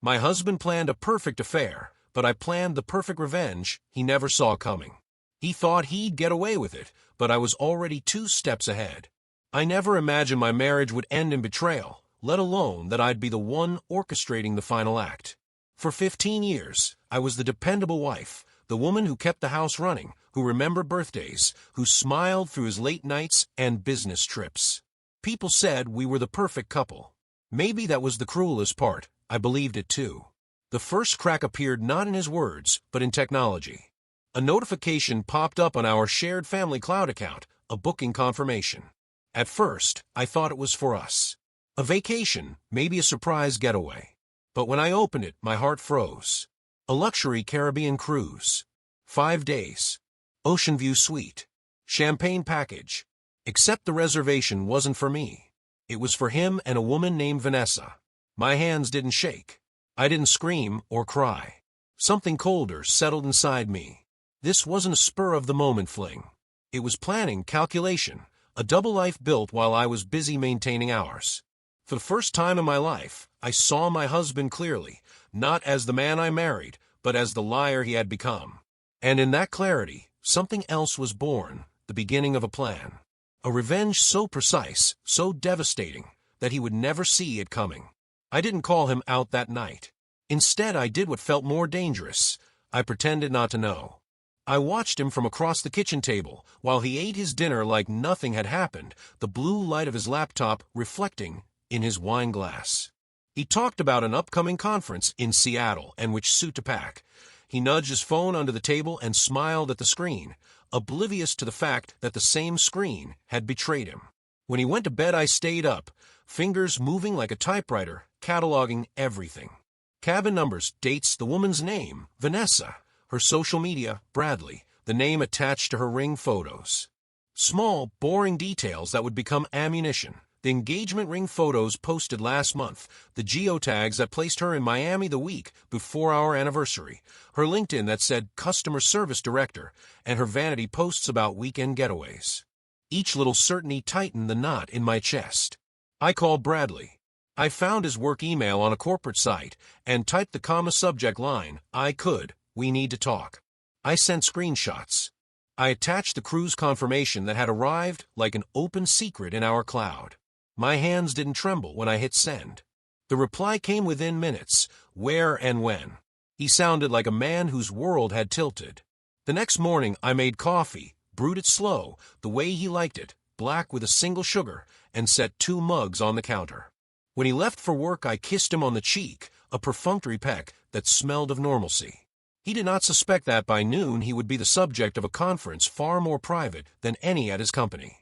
My husband planned a perfect affair, but I planned the perfect revenge he never saw coming. He thought he'd get away with it, but I was already 2 steps ahead. I never imagined my marriage would end in betrayal, let alone that I'd be the one orchestrating the final act. For 15 years, I was the dependable wife, the woman who kept the house running, who remembered birthdays, who smiled through his late nights and business trips. People said we were the perfect couple. Maybe that was the cruelest part. I believed it too. The first crack appeared not in his words, but in technology. A notification popped up on our shared family cloud account, a booking confirmation. At first, I thought it was for us. A vacation, maybe a surprise getaway. But when I opened it, my heart froze. A luxury Caribbean cruise. 5 days. Ocean view suite. Champagne package. Except the reservation wasn't for me. It was for him and a woman named Vanessa. My hands didn't shake. I didn't scream or cry. Something colder settled inside me. This wasn't a spur-of-the-moment fling. It was planning, calculation, a double life built while I was busy maintaining ours. For the first time in my life, I saw my husband clearly, not as the man I married, but as the liar he had become. And in that clarity, something else was born, the beginning of a plan. A revenge so precise, so devastating, that he would never see it coming. I didn't call him out that night. Instead, I did what felt more dangerous. I pretended not to know. I watched him from across the kitchen table, while he ate his dinner like nothing had happened, the blue light of his laptop reflecting in his wine glass. He talked about an upcoming conference in Seattle and which suit to pack. He nudged his phone under the table and smiled at the screen, oblivious to the fact that the same screen had betrayed him. When he went to bed, I stayed up, fingers moving like a typewriter, cataloging everything. Cabin numbers, dates, the woman's name, Vanessa. Her social media, Bradley, the name attached to her ring photos. Small, boring details that would become ammunition. The engagement ring photos posted last month, the geotags that placed her in Miami the week before our anniversary, her LinkedIn that said Customer Service Director, and her vanity posts about weekend getaways. Each little certainty tightened the knot in my chest. I called Bradley. I found his work email on a corporate site and typed the comma subject line, we need to talk. I sent screenshots. I attached the cruise confirmation that had arrived like an open secret in our cloud. My hands didn't tremble when I hit send. The reply came within minutes, where and when. He sounded like a man whose world had tilted. The next morning I made coffee, brewed it slow, the way he liked it, black with a single sugar, and set 2 mugs on the counter. When he left for work, I kissed him on the cheek, a perfunctory peck that smelled of normalcy. He did not suspect that by noon he would be the subject of a conference far more private than any at his company.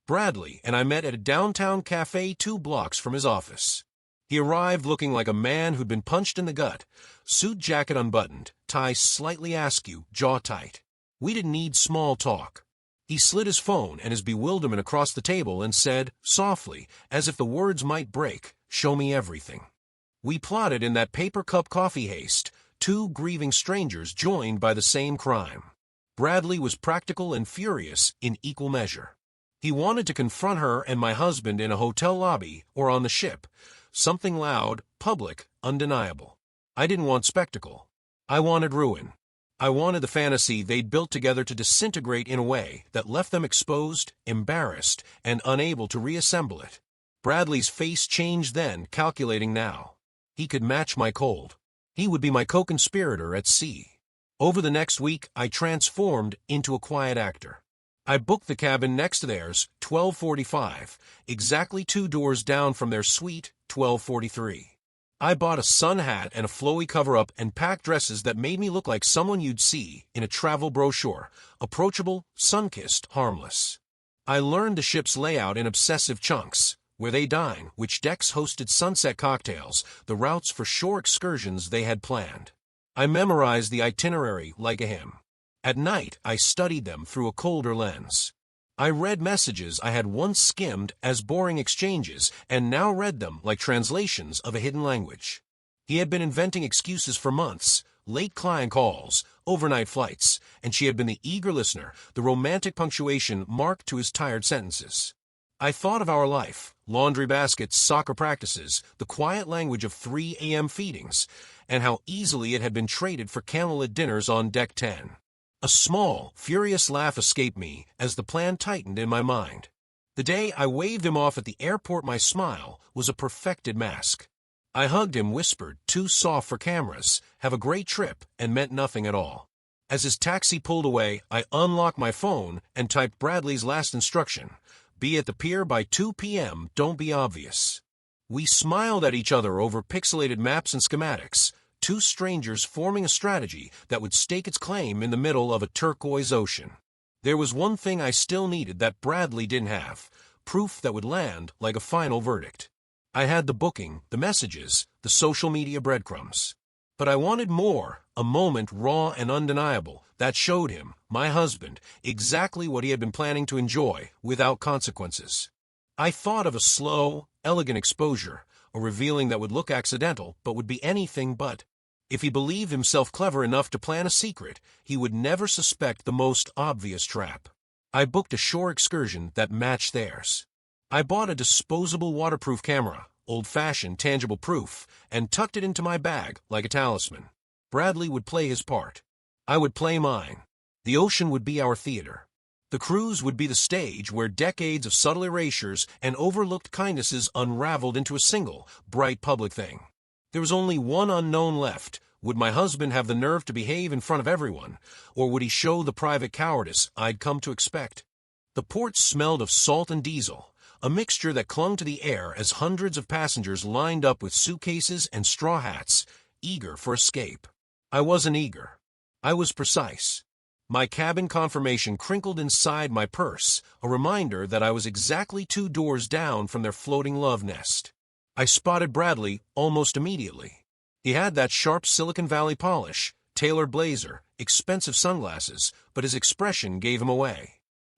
Bradley and I met at a downtown cafe 2 blocks from his office. He arrived looking like a man who'd been punched in the gut, suit jacket unbuttoned, tie slightly askew, jaw tight. We didn't need small talk. He slid his phone and his bewilderment across the table and said, softly, as if the words might break, "Show me everything." We plotted in that paper cup coffee haste, 2 grieving strangers joined by the same crime. Bradley was practical and furious in equal measure. He wanted to confront her and my husband in a hotel lobby or on the ship, something loud, public, undeniable. I didn't want spectacle. I wanted ruin. I wanted the fantasy they'd built together to disintegrate in a way that left them exposed, embarrassed, and unable to reassemble it. Bradley's face changed then, calculating now. He could match my cold. He would be my co-conspirator at sea. Over the next week, I transformed into a quiet actor. I booked the cabin next to theirs, 1245, exactly 2 doors down from their suite, 1243. I bought a sun hat and a flowy cover-up and packed dresses that made me look like someone you'd see in a travel brochure, approachable, sun-kissed, harmless. I learned the ship's layout in obsessive chunks, where they dine, which decks hosted sunset cocktails, the routes for shore excursions they had planned. I memorized the itinerary like a hymn. At night, I studied them through a colder lens. I read messages I had once skimmed as boring exchanges and now read them like translations of a hidden language. He had been inventing excuses for months, late client calls, overnight flights, and she had been the eager listener, the romantic punctuation marked to his tired sentences. I thought of our life, laundry baskets, soccer practices, the quiet language of 3 a.m. feedings, and how easily it had been traded for candlelit dinners on Deck 10. A small, furious laugh escaped me as the plan tightened in my mind. The day I waved him off at the airport, my smile was a perfected mask. I hugged him, whispered, "Too soft for cameras, have a great trip," and meant nothing at all. As his taxi pulled away, I unlocked my phone and typed Bradley's last instruction: "Be at the pier by 2 p.m., don't be obvious." We smiled at each other over pixelated maps and schematics, two strangers forming a strategy that would stake its claim in the middle of a turquoise ocean. There was one thing I still needed that Bradley didn't have: proof that would land like a final verdict. I had the booking, the messages, the social media breadcrumbs. But I wanted more, a moment raw and undeniable that showed him, my husband, exactly what he had been planning to enjoy, without consequences. I thought of a slow, elegant exposure, a revealing that would look accidental but would be anything but. If he believed himself clever enough to plan a secret, he would never suspect the most obvious trap. I booked a shore excursion that matched theirs. I bought a disposable waterproof camera, old-fashioned tangible proof, and tucked it into my bag like a talisman. Bradley would play his part. I would play mine. The ocean would be our theater. The cruise would be the stage where decades of subtle erasures and overlooked kindnesses unraveled into a single, bright public thing. There was only one unknown left. Would my husband have the nerve to behave in front of everyone, or would he show the private cowardice I'd come to expect? The port smelled of salt and diesel, a mixture that clung to the air as hundreds of passengers lined up with suitcases and straw hats, eager for escape. I wasn't eager. I was precise. My cabin confirmation crinkled inside my purse, a reminder that I was exactly 2 doors down from their floating love nest. I spotted Bradley almost immediately. He had that sharp Silicon Valley polish, tailored blazer, expensive sunglasses, but his expression gave him away.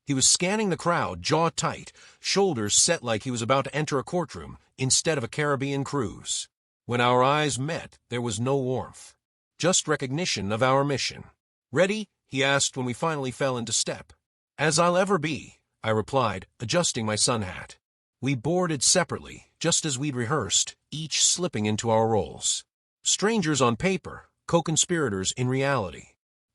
He was scanning the crowd, jaw tight, shoulders set like he was about to enter a courtroom instead of a Caribbean cruise. When our eyes met, there was no warmth, just recognition of our mission. "Ready?" he asked when we finally fell into step. "As I'll ever be," I replied, adjusting my sun hat. We boarded separately, just as we'd rehearsed, each slipping into our roles. Strangers on paper, co-conspirators in reality.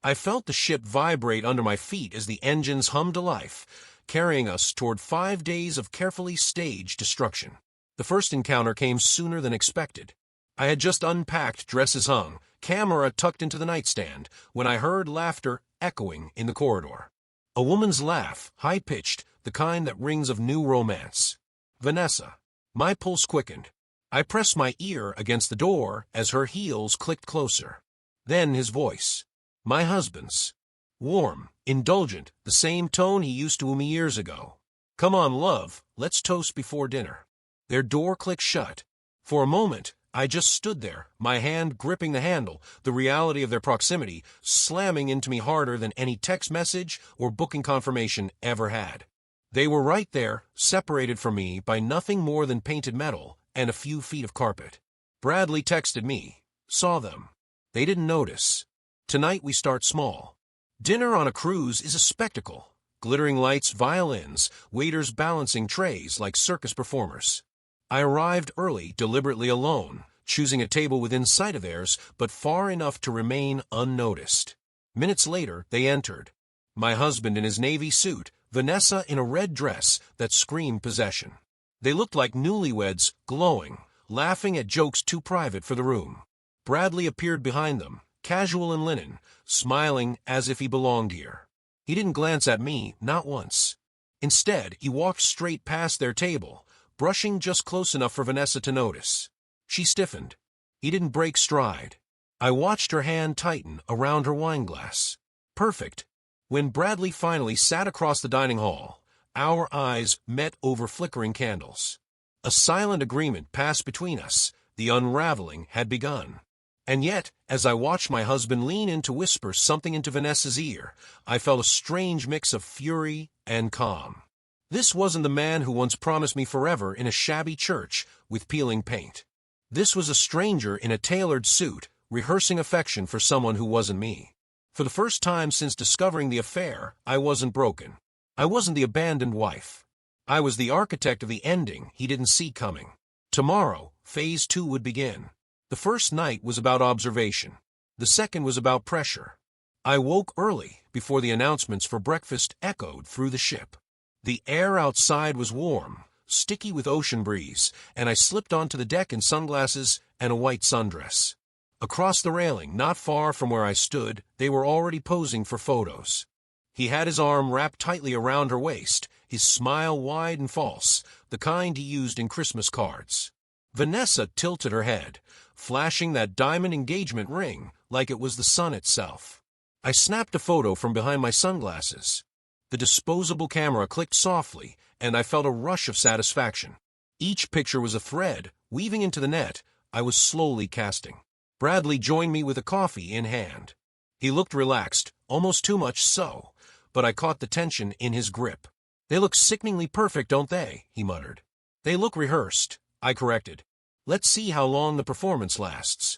I felt the ship vibrate under my feet as the engines hummed to life, carrying us toward 5 days of carefully staged destruction. The first encounter came sooner than expected. I had just unpacked, dresses hung, camera tucked into the nightstand, when I heard laughter echoing in the corridor. A woman's laugh, high-pitched, the kind that rings of new romance. Vanessa. My pulse quickened. I pressed my ear against the door as her heels clicked closer. Then his voice. My husband's. Warm, indulgent, the same tone he used to me years ago. "Come on, love, let's toast before dinner." Their door clicked shut. For a moment, I just stood there, my hand gripping the handle, the reality of their proximity slamming into me harder than any text message or booking confirmation ever had. They were right there, separated from me by nothing more than painted metal and a few feet of carpet. Bradley texted me. Saw them. They didn't notice. Tonight we start small. Dinner on a cruise is a spectacle. Glittering lights, violins, waiters balancing trays like circus performers. I arrived early, deliberately alone, choosing a table within sight of theirs, but far enough to remain unnoticed. Minutes later, they entered. My husband in his navy suit, Vanessa in a red dress that screamed possession. They looked like newlyweds, glowing, laughing at jokes too private for the room. Bradley appeared behind them, casual in linen, smiling as if he belonged here. He didn't glance at me, not once. Instead, he walked straight past their table, brushing just close enough for Vanessa to notice. She stiffened. He didn't break stride. I watched her hand tighten around her wine glass. Perfect. When Bradley finally sat across the dining hall, our eyes met over flickering candles. A silent agreement passed between us. The unraveling had begun. And yet, as I watched my husband lean in to whisper something into Vanessa's ear, I felt a strange mix of fury and calm. This wasn't the man who once promised me forever in a shabby church with peeling paint. This was a stranger in a tailored suit, rehearsing affection for someone who wasn't me. For the first time since discovering the affair, I wasn't broken. I wasn't the abandoned wife. I was the architect of the ending he didn't see coming. Tomorrow, phase 2 would begin. The first night was about observation. The second was about pressure. I woke early, before the announcements for breakfast echoed through the ship. The air outside was warm, sticky with ocean breeze, and I slipped onto the deck in sunglasses and a white sundress. Across the railing, not far from where I stood, they were already posing for photos. He had his arm wrapped tightly around her waist, his smile wide and false, the kind he used in Christmas cards. Vanessa tilted her head, flashing that diamond engagement ring like it was the sun itself. I snapped a photo from behind my sunglasses. The disposable camera clicked softly, and I felt a rush of satisfaction. Each picture was a thread, weaving into the net I was slowly casting. Bradley joined me with a coffee in hand. He looked relaxed, almost too much so, but I caught the tension in his grip. "They look sickeningly perfect, don't they?" he muttered. "They look rehearsed," I corrected. "Let's see how long the performance lasts."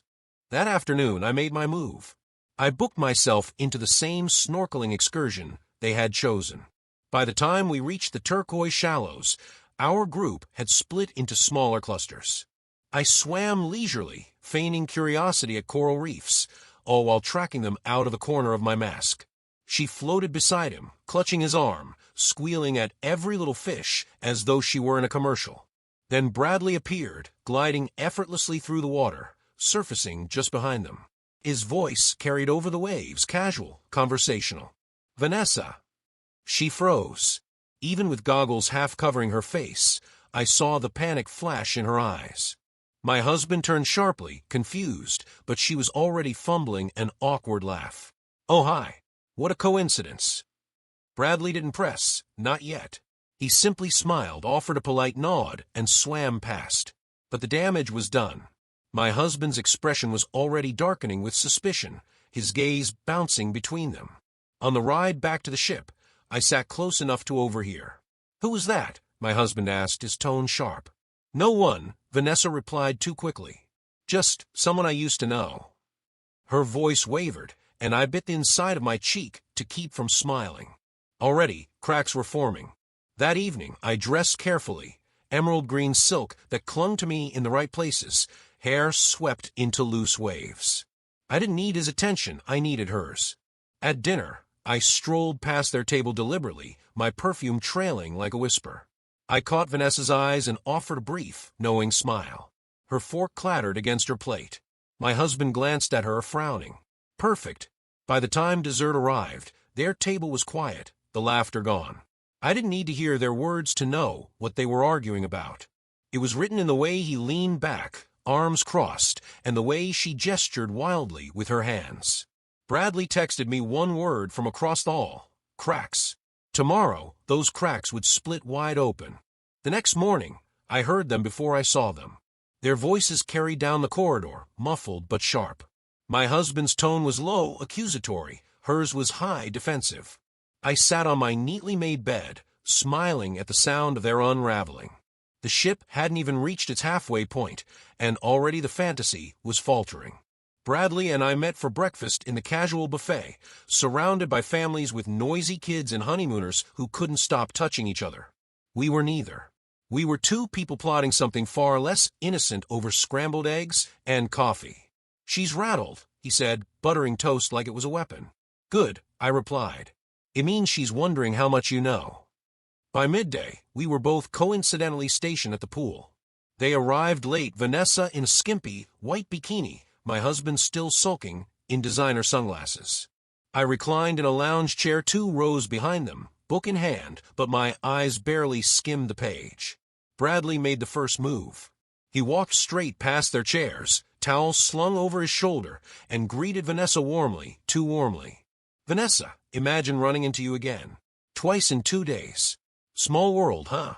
That afternoon, I made my move. I booked myself into the same snorkeling excursion they had chosen. By the time we reached the turquoise shallows, our group had split into smaller clusters. I swam leisurely, feigning curiosity at coral reefs, all while tracking them out of the corner of my mask. She floated beside him, clutching his arm, squealing at every little fish as though she were in a commercial. Then Bradley appeared, gliding effortlessly through the water, surfacing just behind them. His voice carried over the waves, casual, conversational. "Vanessa." She froze. Even with goggles half covering her face, I saw the panic flash in her eyes. My husband turned sharply, confused, but she was already fumbling an awkward laugh. "Oh, hi. What a coincidence." Bradley didn't press, not yet. He simply smiled, offered a polite nod, and swam past. But the damage was done. My husband's expression was already darkening with suspicion, his gaze bouncing between them. On the ride back to the ship, I sat close enough to overhear. "Who was that?" my husband asked, his tone sharp. "No one," Vanessa replied too quickly. "Just someone I used to know." Her voice wavered, and I bit the inside of my cheek to keep from smiling. Already, cracks were forming. That evening, I dressed carefully, emerald green silk that clung to me in the right places, hair swept into loose waves. I didn't need his attention, I needed hers. At dinner, I strolled past their table deliberately, my perfume trailing like a whisper. I caught Vanessa's eyes and offered a brief, knowing smile. Her fork clattered against her plate. My husband glanced at her, frowning. Perfect. By the time dessert arrived, their table was quiet, the laughter gone. I didn't need to hear their words to know what they were arguing about. It was written in the way he leaned back, arms crossed, and the way she gestured wildly with her hands. Bradley texted me one word from across the hall: cracks. Tomorrow, those cracks would split wide open. The next morning, I heard them before I saw them. Their voices carried down the corridor, muffled but sharp. My husband's tone was low, accusatory. Hers was high, defensive. I sat on my neatly made bed, smiling at the sound of their unraveling. The ship hadn't even reached its halfway point, and already the fantasy was faltering. Bradley and I met for breakfast in the casual buffet, surrounded by families with noisy kids and honeymooners who couldn't stop touching each other. We were neither. We were two people plotting something far less innocent over scrambled eggs and coffee. "She's rattled," he said, buttering toast like it was a weapon. "Good," I replied. "It means she's wondering how much you know." By midday, we were both coincidentally stationed at the pool. They arrived late, Vanessa in a skimpy, white bikini, my husband still sulking in designer sunglasses. I reclined in a lounge chair 2 rows behind them, book in hand, but my eyes barely skimmed the page. Bradley made the first move. He walked straight past their chairs, towel slung over his shoulder, and greeted Vanessa warmly, too warmly. "Vanessa, imagine running into you again. Twice in 2 days. Small world, huh?"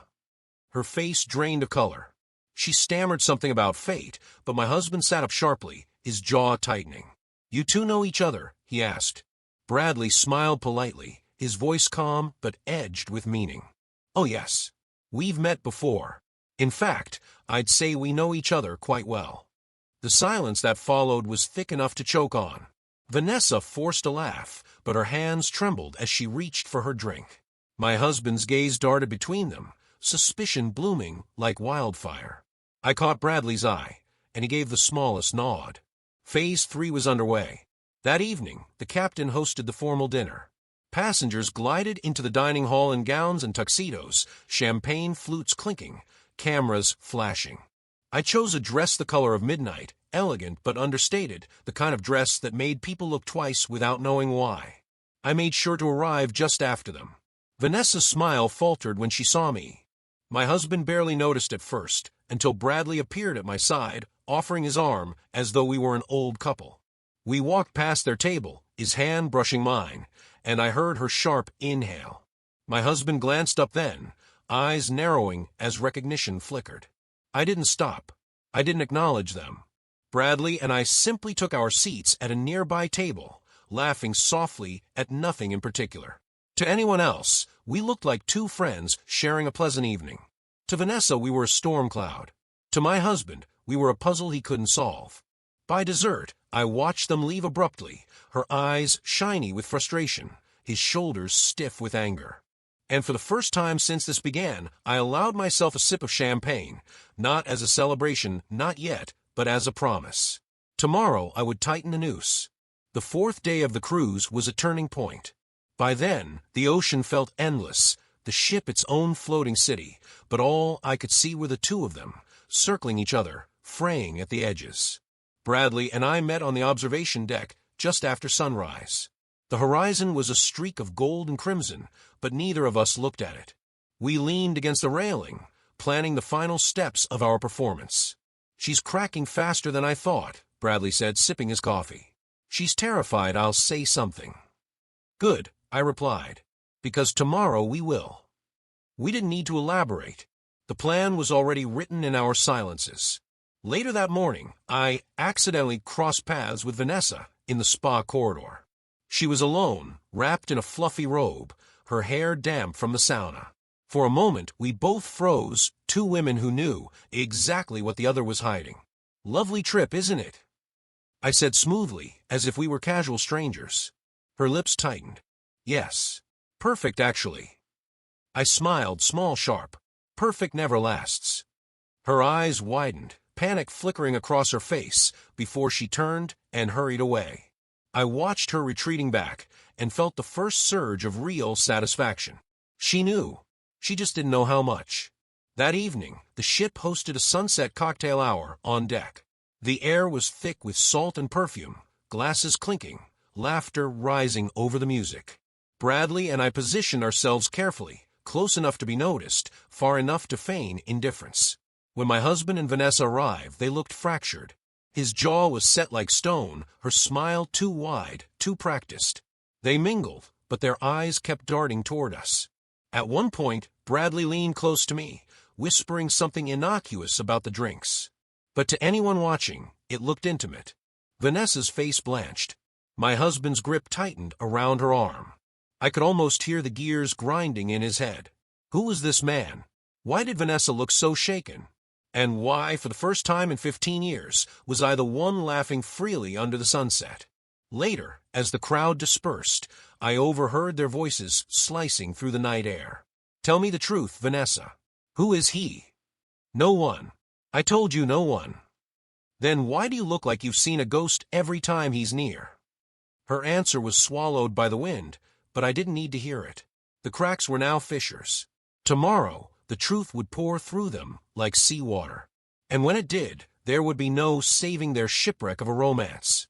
Her face drained of color. She stammered something about fate, but my husband sat up sharply, his jaw tightening. "You two know each other?" he asked. Bradley smiled politely, his voice calm but edged with meaning. "Oh yes. We've met before. In fact, I'd say we know each other quite well." The silence that followed was thick enough to choke on. Vanessa forced a laugh, but her hands trembled as she reached for her drink. My husband's gaze darted between them, suspicion blooming like wildfire. I caught Bradley's eye, and he gave the smallest nod. Phase 3 was underway. That evening, the captain hosted the formal dinner. Passengers glided into the dining hall in gowns and tuxedos, champagne flutes clinking, cameras flashing. I chose a dress the color of midnight, elegant but understated, the kind of dress that made people look twice without knowing why. I made sure to arrive just after them. Vanessa's smile faltered when she saw me. My husband barely noticed at first, until Bradley appeared at my side, offering his arm as though we were an old couple. We walked past their table, his hand brushing mine, and I heard her sharp inhale. My husband glanced up then, eyes narrowing as recognition flickered. I didn't stop. I didn't acknowledge them. Bradley and I simply took our seats at a nearby table, laughing softly at nothing in particular. To anyone else, we looked like two friends sharing a pleasant evening. To Vanessa, we were a storm cloud. To my husband, we were a puzzle he couldn't solve. By dessert, I watched them leave abruptly, her eyes shiny with frustration, his shoulders stiff with anger. And for the first time since this began, I allowed myself a sip of champagne, not as a celebration, not yet, but as a promise. Tomorrow I would tighten the noose. The fourth day of the cruise was a turning point. By then, the ocean felt endless, the ship its own floating city, but all I could see were the two of them, circling each other, fraying at the edges. Bradley and I met on the observation deck just after sunrise. The horizon was a streak of gold and crimson, but neither of us looked at it. We leaned against the railing, planning the final steps of our performance. "She's cracking faster than I thought," Bradley said, sipping his coffee. "She's terrified I'll say something." "Good," I replied, "because tomorrow we will." We didn't need to elaborate. The plan was already written in our silences. Later that morning, I accidentally crossed paths with Vanessa in the spa corridor. She was alone, wrapped in a fluffy robe, her hair damp from the sauna. For a moment, we both froze, two women who knew exactly what the other was hiding. "Lovely trip, isn't it?" I said smoothly, as if we were casual strangers. Her lips tightened. "Yes. Perfect, actually." I smiled, small, sharp. Perfect never lasts. Her eyes widened, panic flickering across her face, before she turned and hurried away. I watched her retreating back, and felt the first surge of real satisfaction. She knew. She just didn't know how much. That evening, the ship hosted a sunset cocktail hour on deck. The air was thick with salt and perfume, glasses clinking, laughter rising over the music. Bradley and I positioned ourselves carefully, close enough to be noticed, far enough to feign indifference. When my husband and Vanessa arrived, they looked fractured. His jaw was set like stone, her smile too wide, too practiced. They mingled, but their eyes kept darting toward us. At one point, Bradley leaned close to me, whispering something innocuous about the drinks. But to anyone watching, it looked intimate. Vanessa's face blanched. My husband's grip tightened around her arm. I could almost hear the gears grinding in his head. Who was this man? Why did Vanessa look so shaken? And why, for the first time in 15 years, was I the one laughing freely under the sunset? Later, as the crowd dispersed, I overheard their voices slicing through the night air. "Tell me the truth, Vanessa. Who is he?" "No one. I told you no one." "Then why do you look like you've seen a ghost every time he's near?" Her answer was swallowed by the wind, but I didn't need to hear it. The cracks were now fissures. Tomorrow, the truth would pour through them like seawater. And when it did, there would be no saving their shipwreck of a romance.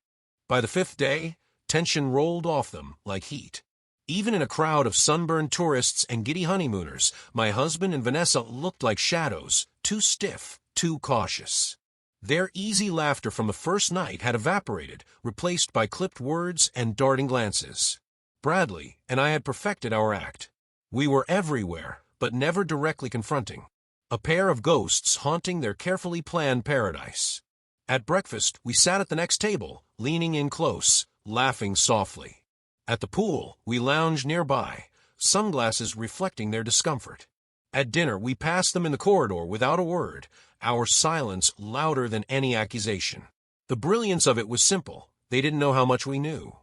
By the fifth day, tension rolled off them like heat. Even in a crowd of sunburned tourists and giddy honeymooners, my husband and Vanessa looked like shadows, too stiff, too cautious. Their easy laughter from the first night had evaporated, replaced by clipped words and darting glances. Bradley and I had perfected our act. We were everywhere, but never directly confronting. A pair of ghosts haunting their carefully planned paradise. At breakfast, we sat at the next table, leaning in close, laughing softly. At the pool, we lounged nearby, sunglasses reflecting their discomfort. At dinner, we passed them in the corridor without a word, our silence louder than any accusation. The brilliance of it was simple. They didn't know how much we knew.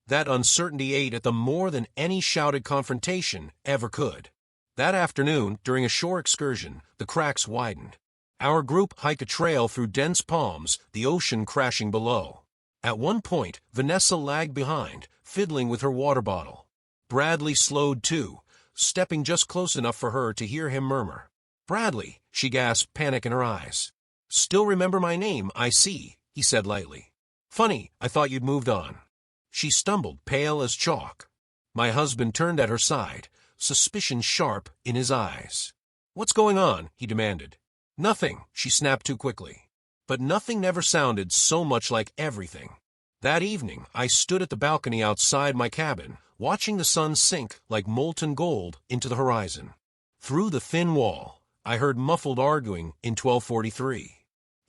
That uncertainty ate at them more than any shouted confrontation ever could. That afternoon, during a shore excursion, the cracks widened. Our group hiked a trail through dense palms, the ocean crashing below. At one point, Vanessa lagged behind, fiddling with her water bottle. Bradley slowed too, stepping just close enough for her to hear him murmur. "Bradley," she gasped, panic in her eyes. "Still remember my name, I see," he said lightly. "Funny, I thought you'd moved on." She stumbled, pale as chalk. My husband turned at her side, suspicion sharp in his eyes. "What's going on?" he demanded. "Nothing," she snapped too quickly. But nothing never sounded so much like everything. That evening, I stood at the balcony outside my cabin, watching the sun sink like molten gold into the horizon. Through the thin wall, I heard muffled arguing in 1243.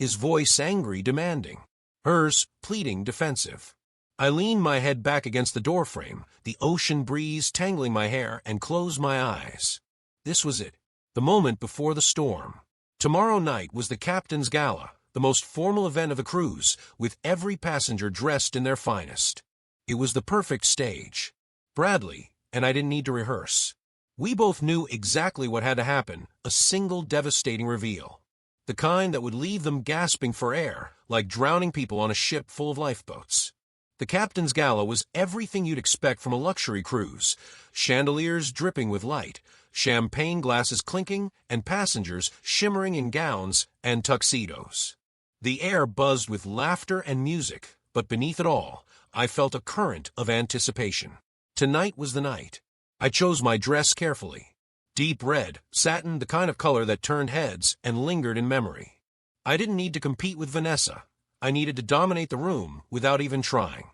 His voice angry, demanding. Hers pleading, defensive. I leaned my head back against the doorframe, the ocean breeze tangling my hair, and closed my eyes. This was it, the moment before the storm. Tomorrow night was the captain's gala, the most formal event of the cruise, with every passenger dressed in their finest. It was the perfect stage. Bradley and I didn't need to rehearse. We both knew exactly what had to happen, a single devastating reveal. The kind that would leave them gasping for air, like drowning people on a ship full of lifeboats. The captain's gala was everything you'd expect from a luxury cruise. Chandeliers dripping with light, champagne glasses clinking, and passengers shimmering in gowns and tuxedos. The air buzzed with laughter and music, but beneath it all, I felt a current of anticipation. Tonight was the night. I chose my dress carefully. Deep red, satin, the kind of color that turned heads and lingered in memory. I didn't need to compete with Vanessa. I needed to dominate the room without even trying.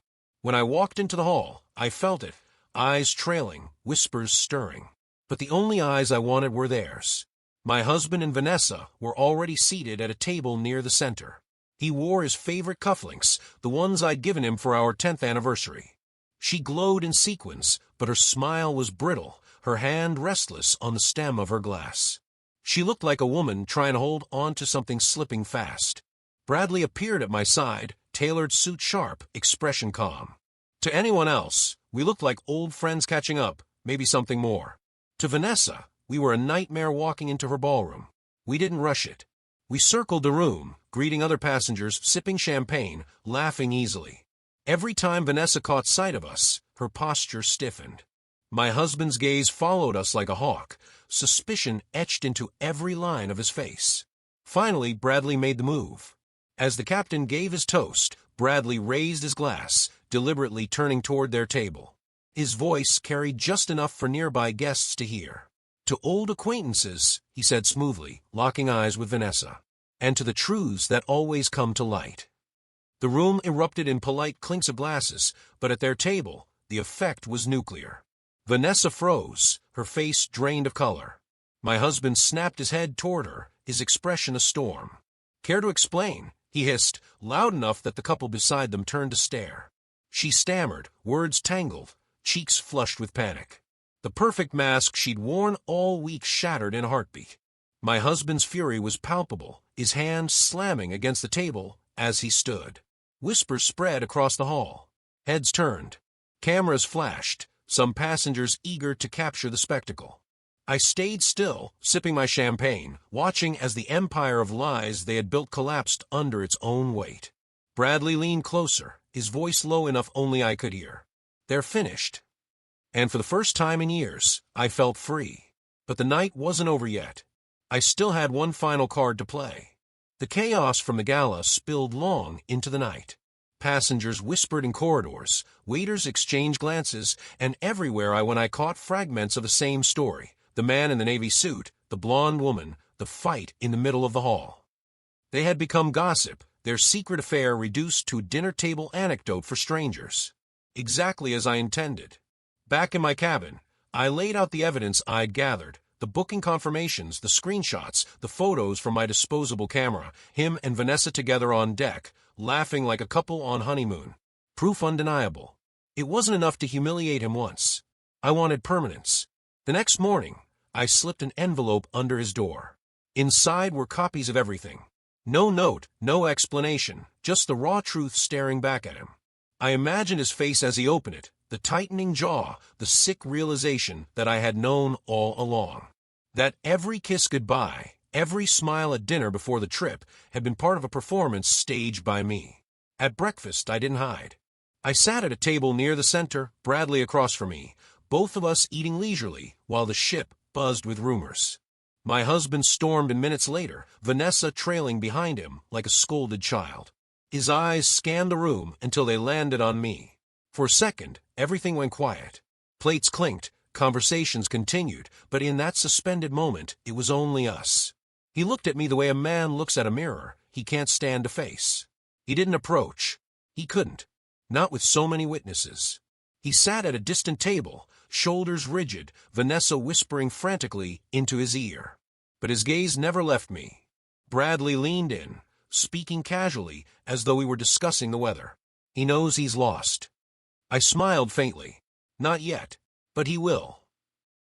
When I walked into the hall, I felt it, eyes trailing, whispers stirring. But the only eyes I wanted were theirs. My husband and Vanessa were already seated at a table near the center. He wore his favorite cufflinks, the ones I'd given him for our 10th anniversary. She glowed in sequins, but her smile was brittle, her hand restless on the stem of her glass. She looked like a woman trying to hold on to something slipping fast. Bradley appeared at my side, tailored suit sharp, expression calm. To anyone else, we looked like old friends catching up, maybe something more. To Vanessa, we were a nightmare walking into her ballroom. We didn't rush it. We circled the room, greeting other passengers, sipping champagne, laughing easily. Every time Vanessa caught sight of us, her posture stiffened. My husband's gaze followed us like a hawk, suspicion etched into every line of his face. Finally, Bradley made the move. As the captain gave his toast, Bradley raised his glass, deliberately turning toward their table. His voice carried just enough for nearby guests to hear. "To old acquaintances," he said smoothly, locking eyes with Vanessa, "and to the truths that always come to light." The room erupted in polite clinks of glasses, but at their table, the effect was nuclear. Vanessa froze, her face drained of color. My husband snapped his head toward her, his expression a storm. "Care to explain?" he hissed, loud enough that the couple beside them turned to stare. She stammered, words tangled, cheeks flushed with panic. The perfect mask she'd worn all week shattered in a heartbeat. My husband's fury was palpable, his hand slamming against the table as he stood. Whispers spread across the hall. Heads turned. Cameras flashed, some passengers eager to capture the spectacle. I stayed still, sipping my champagne, watching as the empire of lies they had built collapsed under its own weight. Bradley leaned closer, his voice low enough only I could hear. "They're finished." And for the first time in years, I felt free. But the night wasn't over yet. I still had one final card to play. The chaos from the gala spilled long into the night. Passengers whispered in corridors, waiters exchanged glances, and everywhere I went I caught fragments of the same story. The man in the navy suit, the blonde woman, the fight in the middle of the hall. They had become gossip, their secret affair reduced to a dinner-table anecdote for strangers. Exactly as I intended. Back in my cabin, I laid out the evidence I'd gathered, the booking confirmations, the screenshots, the photos from my disposable camera, him and Vanessa together on deck, laughing like a couple on honeymoon. Proof undeniable. It wasn't enough to humiliate him once. I wanted permanence. The next morning, I slipped an envelope under his door. Inside were copies of everything. No note, no explanation, just the raw truth staring back at him. I imagined his face as he opened it, the tightening jaw, the sick realization that I had known all along. That every kiss goodbye, every smile at dinner before the trip had been part of a performance staged by me. At breakfast, I didn't hide. I sat at a table near the center, Bradley across from me, both of us eating leisurely while the ship buzzed with rumors. My husband stormed in minutes later, Vanessa trailing behind him like a scolded child. His eyes scanned the room until they landed on me. For a second, everything went quiet. Plates clinked, conversations continued, but in that suspended moment, it was only us. He looked at me the way a man looks at a mirror he can't stand to face. He didn't approach. He couldn't. Not with so many witnesses. He sat at a distant table, shoulders rigid, Vanessa whispering frantically into his ear. But his gaze never left me. Bradley leaned in, speaking casually as though we were discussing the weather. He knows he's lost. I smiled faintly. Not yet, but he will.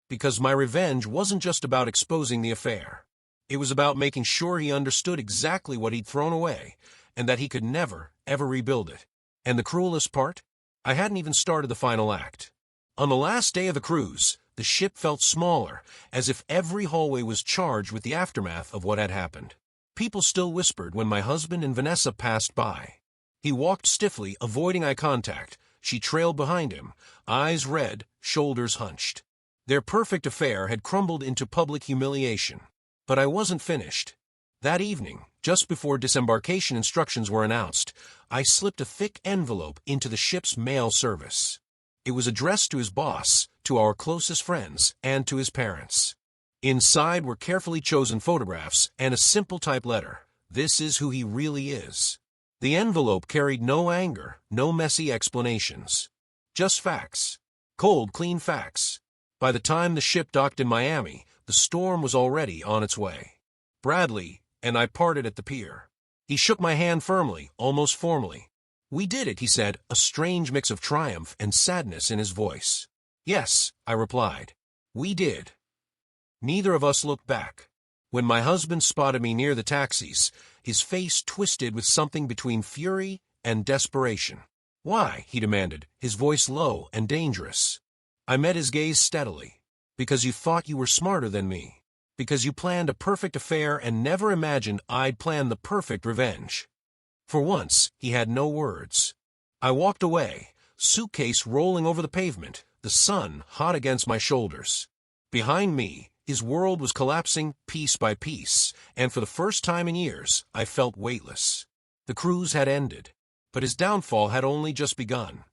Because my revenge wasn't just about exposing the affair. It was about making sure he understood exactly what he'd thrown away, and that he could never, ever rebuild it. And the cruelest part? I hadn't even started the final act. On the last day of the cruise, the ship felt smaller, as if every hallway was charged with the aftermath of what had happened. People still whispered when my husband and Vanessa passed by. He walked stiffly, avoiding eye contact. She trailed behind him, eyes red, shoulders hunched. Their perfect affair had crumbled into public humiliation. But I wasn't finished. That evening, just before disembarkation instructions were announced, I slipped a thick envelope into the ship's mail service. It was addressed to his boss, to our closest friends, and to his parents. Inside were carefully chosen photographs and a simple type letter. This is who he really is. The envelope carried no anger, no messy explanations. Just facts. Cold, clean facts. By the time the ship docked in Miami, the storm was already on its way. Bradley and I parted at the pier. He shook my hand firmly, almost formally. "We did it," he said, a strange mix of triumph and sadness in his voice. "Yes," I replied. "We did." Neither of us looked back. When my husband spotted me near the taxis, his face twisted with something between fury and desperation. "Why?" he demanded, his voice low and dangerous. I met his gaze steadily. "Because you thought you were smarter than me. Because you planned a perfect affair and never imagined I'd plan the perfect revenge." For once, he had no words. I walked away, suitcase rolling over the pavement, the sun hot against my shoulders. Behind me, his world was collapsing piece by piece, and for the first time in years, I felt weightless. The cruise had ended, but his downfall had only just begun.